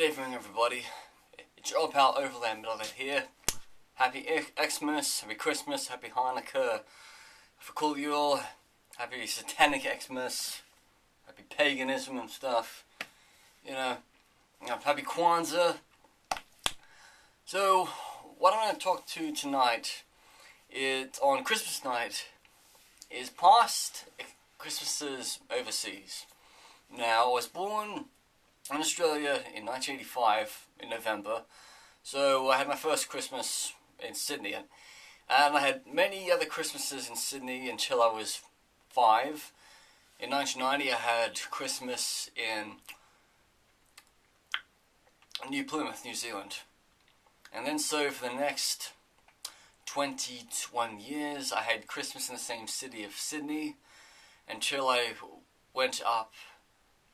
Good evening, everybody. It's your old pal Overland Metalhead here. Happy Xmas, Happy Christmas, Happy Hanukkah. For cool you all, Happy Satanic Xmas, Happy Paganism and stuff. Happy Kwanzaa. So, what I'm going to talk to tonight is on Christmas night is past Christmases overseas. Now, I was born in Australia in 1985 in November, so I had my first Christmas in Sydney, and I had many other Christmases in Sydney until I was 5. In 1990 I had Christmas in New Plymouth, New Zealand, and then so for the next 21 years I had Christmas in the same city of Sydney until I went up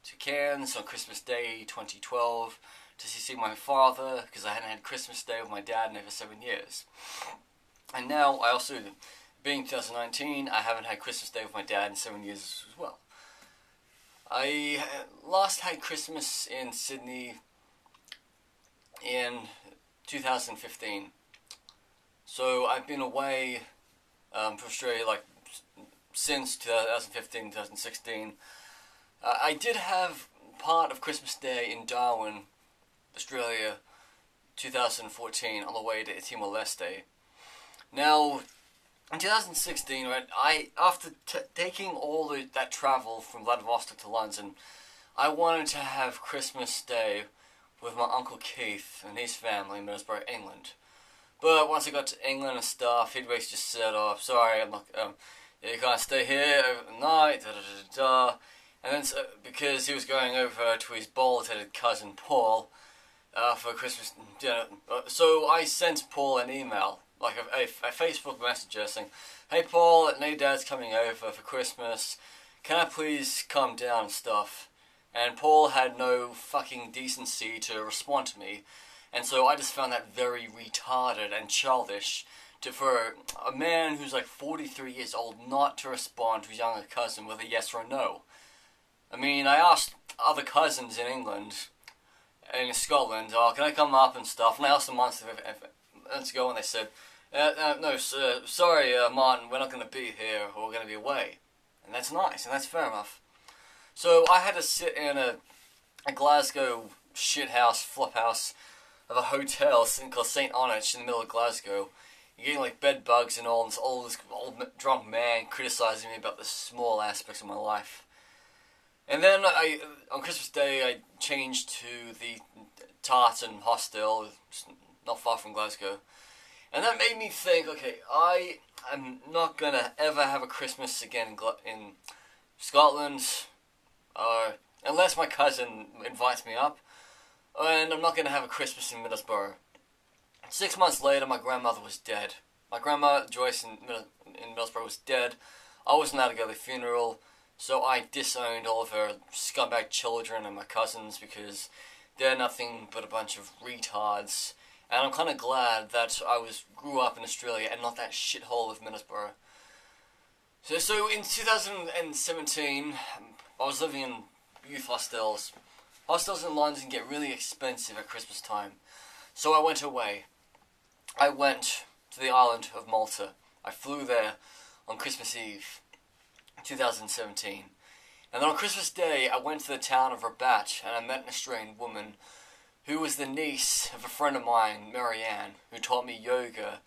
to Cairns on Christmas Day 2012 to see my father, because I hadn't had Christmas Day with my dad in over 7 years. And now I also, being 2019, I haven't had Christmas Day with my dad in 7 years as well. I last had Christmas in Sydney in 2015. So I've been away from Australia since 2015, 2016. I did have part of Christmas Day in Darwin, Australia, 2014, on the way to Timor-Leste. Now, in 2016, after taking all that travel from Vladivostok to London, I wanted to have Christmas Day with my Uncle Keith and his family in Middlesbrough, England. But once I got to England and stuff, he'd basically just said, "Oh, sorry, I'm not, you can't stay here overnight, da-da-da-da." And then, because he was going over to his bald-headed cousin Paul for Christmas dinner, so I sent Paul an email, like a Facebook messenger saying, "Hey Paul, Dad's coming over for Christmas. Can I please come down and stuff?" And Paul had no fucking decency to respond to me, and so I just found that very retarded and childish for a man who's like 43 years old not to respond to his younger cousin with a yes or a no. I mean, I asked other cousins in England, in Scotland, "Oh, can I come up and stuff?" And I asked them months ago, and they said, "No, sir, sorry, Martin, we're not going to be here, or we're going to be away." And that's nice, and that's fair enough. So I had to sit in a Glasgow shithouse, flophouse of a hotel called St. Onich in the middle of Glasgow. You're getting like bed bugs and all this old drunk man criticizing me about the small aspects of my life. And then on Christmas Day, I changed to the Tartan Hostel, not far from Glasgow. And that made me think, okay, I am not going to ever have a Christmas again in Scotland, unless my cousin invites me up. And I'm not going to have a Christmas in Middlesbrough. 6 months later, my grandmother was dead. My grandma, Joyce, in Middlesbrough was dead. I wasn't allowed to go to the funeral. So I disowned all of her scumbag children and my cousins because they're nothing but a bunch of retards. And I'm kind of glad that I grew up in Australia and not that shithole of Middlesbrough. So in 2017, I was living in youth hostels. Hostels in London get really expensive at Christmas time. So I went away. I went to the island of Malta. I flew there on Christmas Eve, 2017. And then on Christmas Day, I went to the town of Rabat, and I met an Australian woman who was the niece of a friend of mine, Marianne, who taught me yoga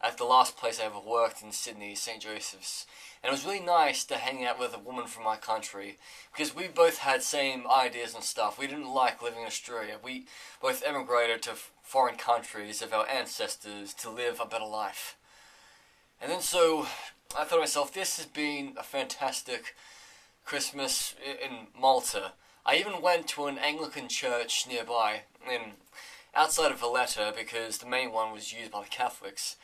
at the last place I ever worked in Sydney, St. Joseph's. And it was really nice to hang out with a woman from my country, because we both had same ideas and stuff. We didn't like living in Australia. We both emigrated to foreign countries of our ancestors to live a better life. And then so I thought to myself, this has been a fantastic Christmas in Malta. I even went to an Anglican church nearby, outside of Valletta, because the main one was used by the Catholics.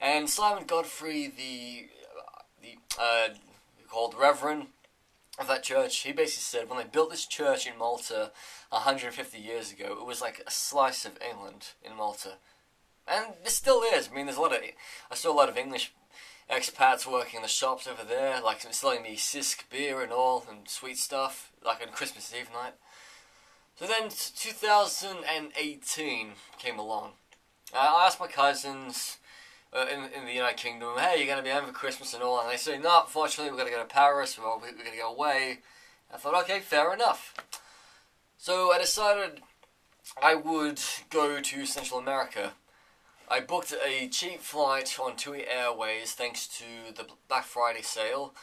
And Simon Godfrey, called Reverend of that church, he basically said when they built this church in Malta 150 years ago, it was like a slice of England in Malta. And it still is. I mean, I saw a lot of English expats working in the shops over there, selling me Sisk beer and all, and sweet stuff, like on Christmas Eve night. So then 2018 came along. I asked my cousins in the United Kingdom, hey, you're going to be home for Christmas and all? And they say, no, unfortunately, we're going to go to Paris, we're going to go away. I thought, okay, fair enough. So I decided I would go to Central America. I booked a cheap flight on TUI Airways thanks to the Black Friday sale.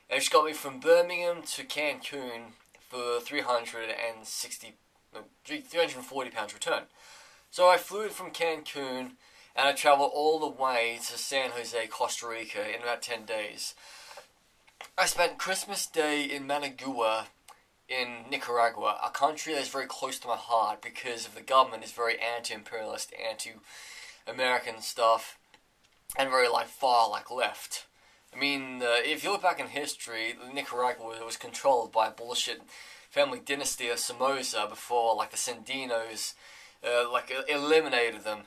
And it got me from Birmingham to Cancun for £340 return. So I flew from Cancun and I travelled all the way to San Jose, Costa Rica in about 10 days. I spent Christmas Day in Managua in Nicaragua, a country that's very close to my heart because of the government is very anti-imperialist, anti-American stuff, and very far left. I mean, if you look back in history, Nicaragua was controlled by a bullshit family dynasty of Somoza before the Sandinos eliminated them.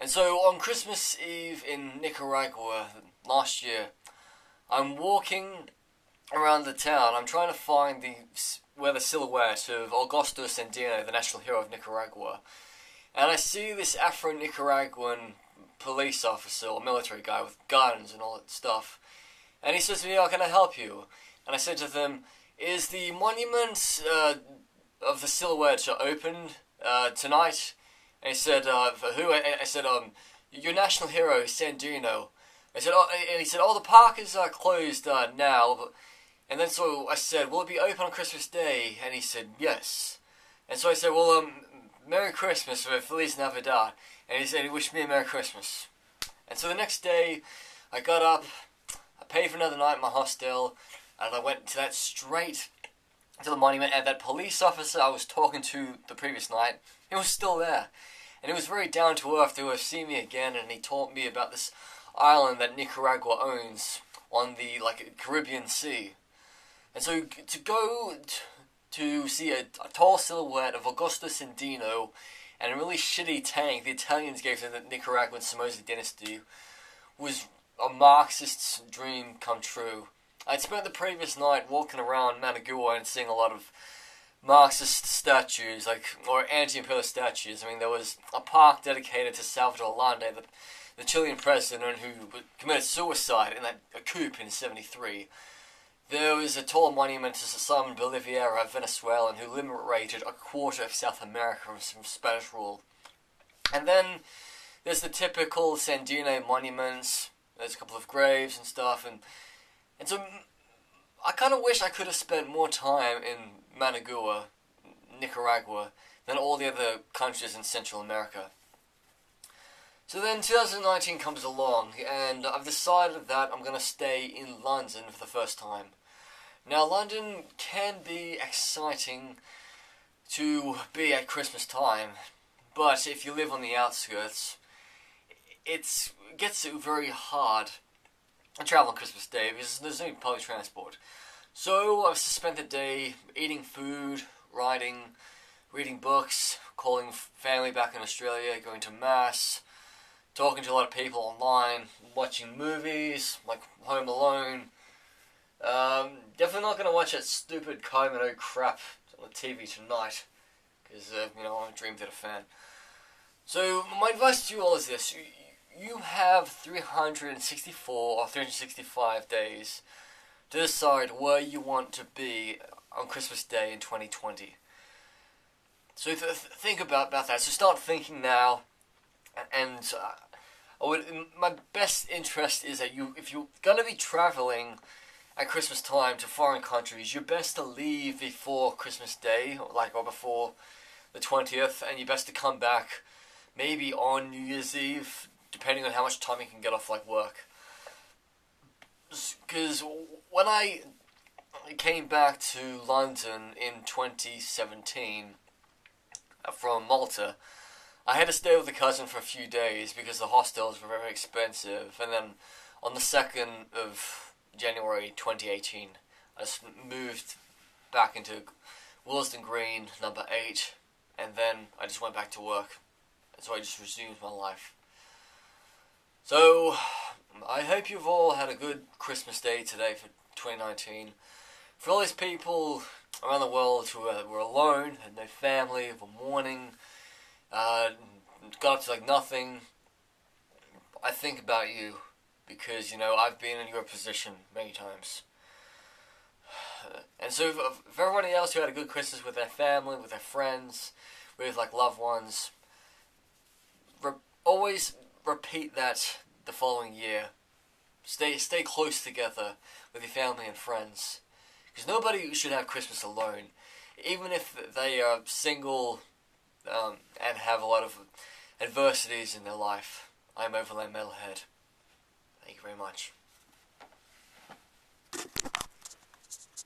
And so on Christmas Eve in Nicaragua last year, I'm walking around the town. I'm trying to find where the silhouette of Augusto Sandino, the national hero of Nicaragua. And I see this Afro-Nicaraguan police officer or military guy with guns and all that stuff. And he says to me, oh, can I help you? And I said to them, is the monument of the silhouette open tonight? And he said, for who? I said, your national hero, Sandino. I said, and he said, the park is closed now. And then so I said, will it be open on Christmas Day? And he said, yes. And so I said, well, Merry Christmas, or Feliz Navidad. And he said he wished me a Merry Christmas. And so the next day, I got up, I paid for another night in my hostel, and I went to that straight to the monument, and that police officer I was talking to the previous night, he was still there. And he was very down to earth to have seen me again, and he taught me about this island that Nicaragua owns on the Caribbean Sea. And so to go to see a tall silhouette of Augusto Sandino and a really shitty tank the Italians gave to the Nicaraguan Somoza dynasty was a Marxist's dream come true. I'd spent the previous night walking around Managua and seeing a lot of Marxist statues, or anti-imperialist statues. I mean, there was a park dedicated to Salvador Allende, the Chilean president who committed suicide in a coup in 1973. There was a tall monument to Simon Bolivar, a Venezuelan who liberated a quarter of South America from Spanish rule. And then there's the typical Sandino monuments. There's a couple of graves and stuff, and so I kind of wish I could have spent more time in Managua, Nicaragua, than all the other countries in Central America. So then 2019 comes along, and I've decided that I'm going to stay in London for the first time. Now, London can be exciting to be at Christmas time, but if you live on the outskirts, it gets very hard to travel on Christmas Day because there's no public transport. So I've spent the day eating food, writing, reading books, calling family back in Australia, going to Mass, talking to a lot of people online, watching movies like Home Alone. Definitely not going to watch that stupid Kylie crap on the TV tonight because, I'm a Dream Theater fan. So my advice to you all is this. You have 364 or 365 days to decide where you want to be on Christmas Day in 2020. So think about that. So start thinking now, and my best interest is that if you're going to be traveling at Christmas time to foreign countries, you're best to leave before Christmas Day, or before the 20th, and you're best to come back maybe on New Year's Eve, depending on how much time you can get off work. Because when I came back to London in 2017 from Malta, I had to stay with a cousin for a few days because the hostels were very expensive. And then on the 2nd of January 2018, I just moved back into Willesden Green, number 8, and then I just went back to work. And so I just resumed my life. So, I hope you've all had a good Christmas Day today for 2019. For all these people around the world who were alone, had no family, were mourning, got up to like nothing, I think about you because, I've been in your position many times. And so for everybody else who had a good Christmas with their family, with their friends, with like loved ones, always repeat that the following year. Stay close together with your family and friends. Because nobody should have Christmas alone. Even if they are single and have a lot of adversities in their life. I'm Overland Metalhead. Thank you very much.